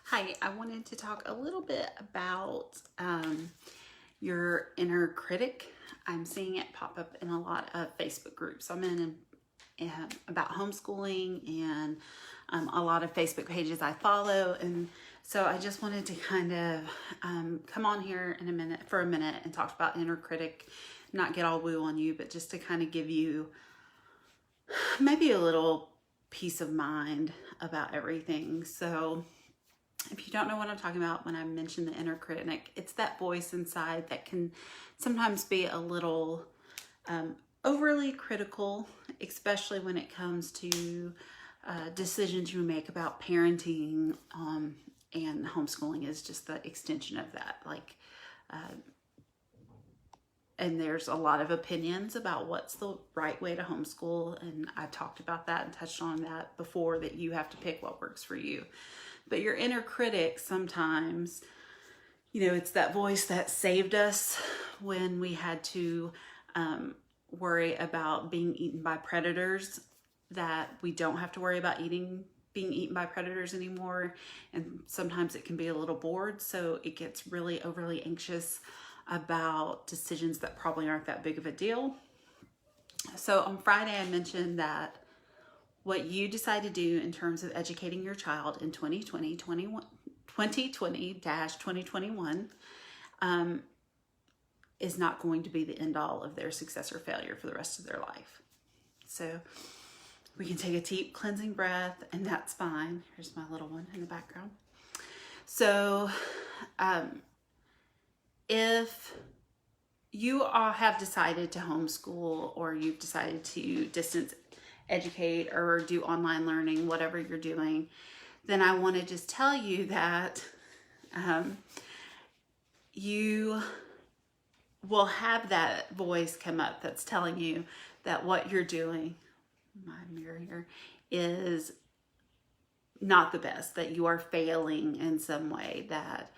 Hi, I wanted to talk a little bit about your inner critic. I'm seeing it pop up in a lot of Facebook groups. I'm in about homeschooling and a lot of Facebook pages I follow. And so I just wanted to kind of come on here for a minute and talk about inner critic, not get all woo on you, but just to kind of give you maybe a little peace of mind about everything. So if you don't know what I'm talking about when I mention the inner critic, it's that voice inside that can sometimes be a little overly critical, especially when it comes to decisions you make about parenting, and homeschooling is just the extension of that. And there's a lot of opinions about what's the right way to homeschool, and I've talked about that and touched on that before, that you have to pick what works for you. But your inner critic sometimes, it's that voice that saved us when we had to worry about being eaten by predators, that we don't have to worry about being eaten by predators anymore. And sometimes it can be a little bored, so it gets really overly anxious about decisions that probably aren't that big of a deal. So on Friday, I mentioned that what you decide to do in terms of educating your child in 2020-2021 is not going to be the end all of their success or failure for the rest of their life. So we can take a deep cleansing breath, and that's fine. Here's my little one in the background. So if you all have decided to homeschool, or you've decided to distance educate or do online learning, whatever you're doing, then I want to just tell you that you will have that voice come up that's telling you that what you're doing, my mirror here, is not the best, that you are failing in some way, that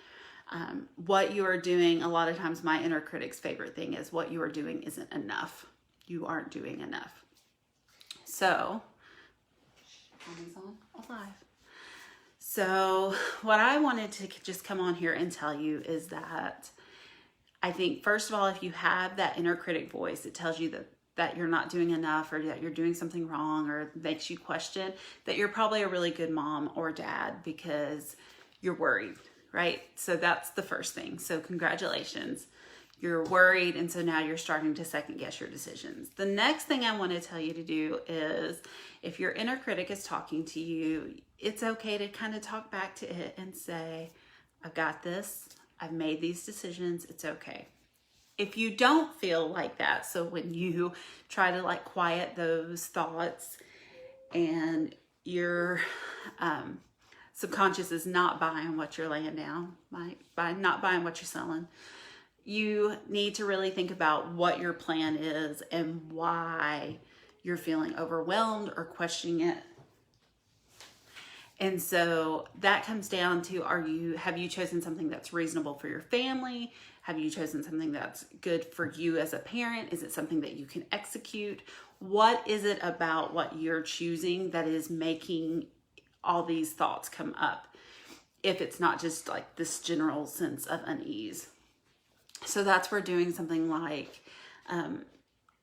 what you are doing, a lot of times my inner critic's favorite thing is what you are doing isn't enough. You aren't doing enough. So, mommy's alive. So what I wanted to just come on here and tell you is that I think, first of all, if you have that inner critic voice that tells you that you're not doing enough, or that you're doing something wrong, or makes you question, that you're probably a really good mom or dad because you're worried, right? So that's the first thing. So congratulations. You're worried, and so now you're starting to second guess your decisions. The next thing I want to tell you to do is, if your inner critic is talking to you, it's okay to kind of talk back to it and say, I've got this. I've made these decisions. It's okay. If you don't feel like that, so when you try to quiet those thoughts and your subconscious is not buying what you're laying down, not buying what you're selling, you need to really think about what your plan is and why you're feeling overwhelmed or questioning it. And so that comes down to, have you chosen something that's reasonable for your family? Have you chosen something that's good for you as a parent? Is it something that you can execute? What is it about what you're choosing that is making all these thoughts come up, if it's not just this general sense of unease? So that's where doing something like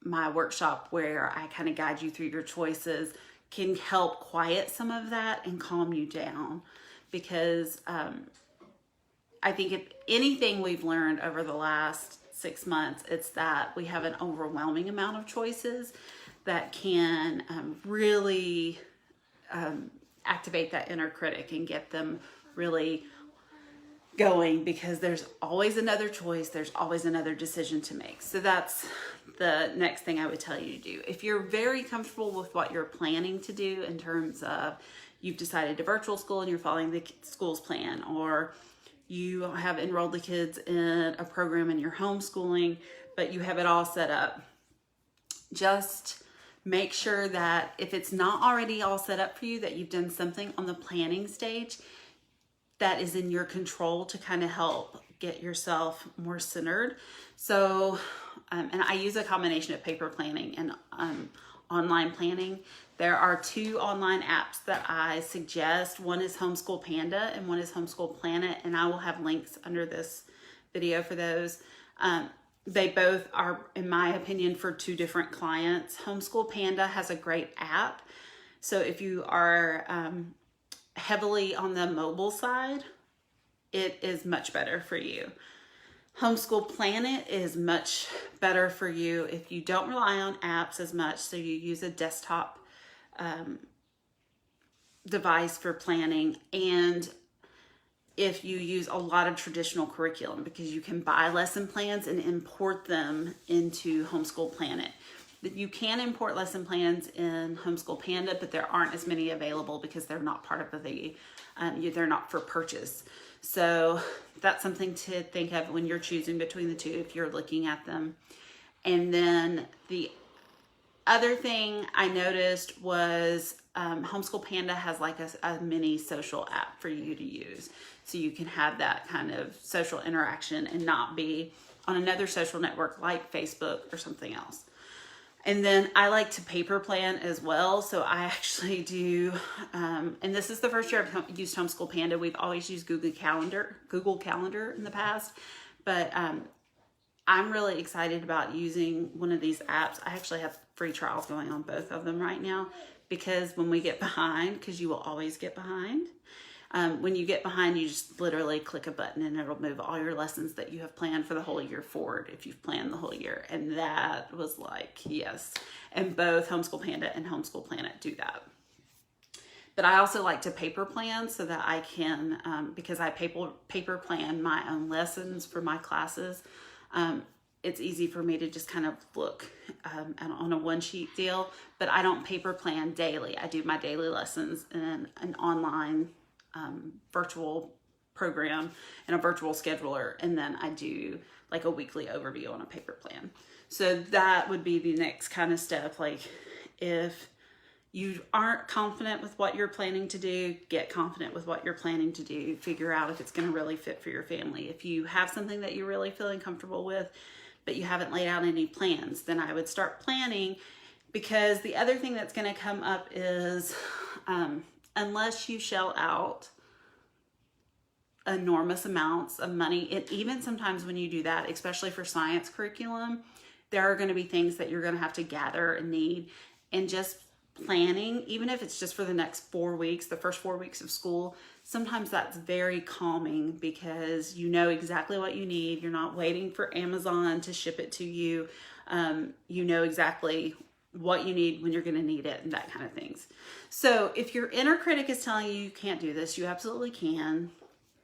my workshop, where I kind of guide you through your choices, can help quiet some of that and calm you down. Because I think if anything we've learned over the last 6 months, it's that we have an overwhelming amount of choices that can really activate that inner critic and get them really going, because there's always another choice, there's always another decision to make. So that's the next thing I would tell you to do. If you're very comfortable with what you're planning to do, in terms of you've decided to virtual school and you're following the school's plan, or you have enrolled the kids in a program and you're homeschooling, but you have it all set up, just make sure that if it's not already all set up for you, that you've done something on the planning stage that is in your control to kind of help get yourself more centered. So, and I use a combination of paper planning and online planning, there are 2 online apps that I suggest. One is Homeschool Panda and one is Homeschool Planet, and I will have links under this video for those. They both are, in my opinion, for 2 different clients. Homeschool Panda has a great app. So if you are heavily on the mobile side, it is much better for you. Homeschool Planet is much better for you if you don't rely on apps as much, so you use a desktop device for planning, and if you use a lot of traditional curriculum, because you can buy lesson plans and import them into Homeschool Planet. You can import lesson plans in Homeschool Panda, but there aren't as many available because they're not part of the, they're not for purchase. So that's something to think of when you're choosing between the 2, if you're looking at them. And then the other thing I noticed was Homeschool Panda has like a mini social app for you to use. So you can have that kind of social interaction and not be on another social network like Facebook or something else. And then I like to paper plan as well. So I actually do, and this is the first year I've used Homeschool Panda. We've always used Google Calendar in the past, but I'm really excited about using one of these apps. I actually have free trials going on both of them right now, because when we get behind, because you will always get behind, when you get behind, you just literally click a button and it'll move all your lessons that you have planned for the whole year forward if you've planned the whole year. And that was like, yes. And both Homeschool Panda and Homeschool Planet do that. But I also like to paper plan so that I can, because I paper plan my own lessons for my classes, it's easy for me to just kind of look on a one-sheet deal, but I don't paper plan daily. I do my daily lessons in an online virtual program and a virtual scheduler, and then I do like a weekly overview on a paper plan. So that would be the next kind of step. Like, if you aren't confident with what you're planning to do, get confident with what you're planning to do. Figure out if it's going to really fit for your family. If you have something that you're really feeling comfortable with, but you haven't laid out any plans, then I would start planning, because the other thing that's going to come up is unless you shell out enormous amounts of money, and even sometimes when you do that, especially for science curriculum, there are going to be things that you're going to have to gather and need. And just planning, even if it's just for the next 4 weeks, the first 4 weeks of school, sometimes that's very calming, because you know exactly what you need. You're not waiting for Amazon to ship it to you. You know exactly what you need when you're going to need it, and that kind of things. So if your inner critic is telling you can't do this, you absolutely can.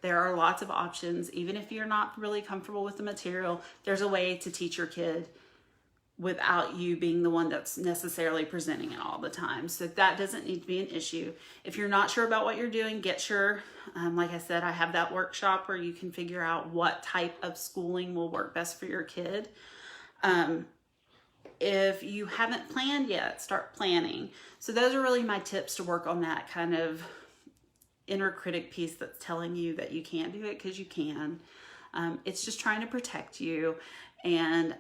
There are lots of options. Even if you're not really comfortable with the material, there's a way to teach your kid without you being the one that's necessarily presenting it all the time. So that doesn't need to be an issue. If you're not sure about what you're doing, get sure. Like I said, I have that workshop where you can figure out what type of schooling will work best for your kid. If you haven't planned yet, start planning. So those are really my tips to work on that kind of inner critic piece that's telling you that you can't do it, because you can. It's just trying to protect you. And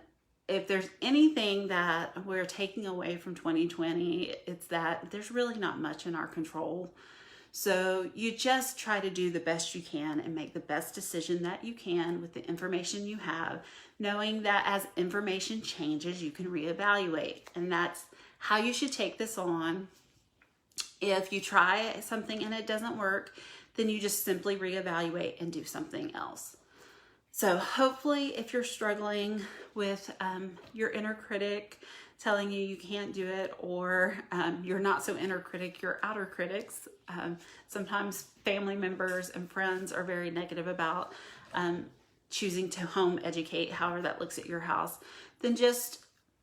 if there's anything that we're taking away from 2020, it's that there's really not much in our control. So you just try to do the best you can and make the best decision that you can with the information you have, knowing that as information changes, you can reevaluate. And that's how you should take this on. If you try something and it doesn't work, then you just simply reevaluate and do something else. So hopefully, if you're struggling with your inner critic telling you can't do it, or you're not so inner critic, you're outer critics. Sometimes family members and friends are very negative about choosing to home educate, however that looks at your house. Then just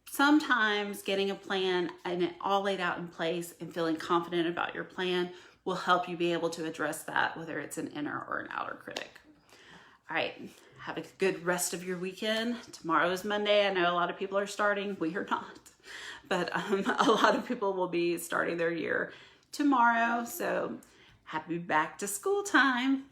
sometimes getting a plan and it all laid out in place and feeling confident about your plan will help you be able to address that, whether it's an inner or an outer critic. All right. Have a good rest of your weekend. Tomorrow is Monday. I know a lot of people are starting. We are not. But a lot of people will be starting their year tomorrow. So happy back to school time.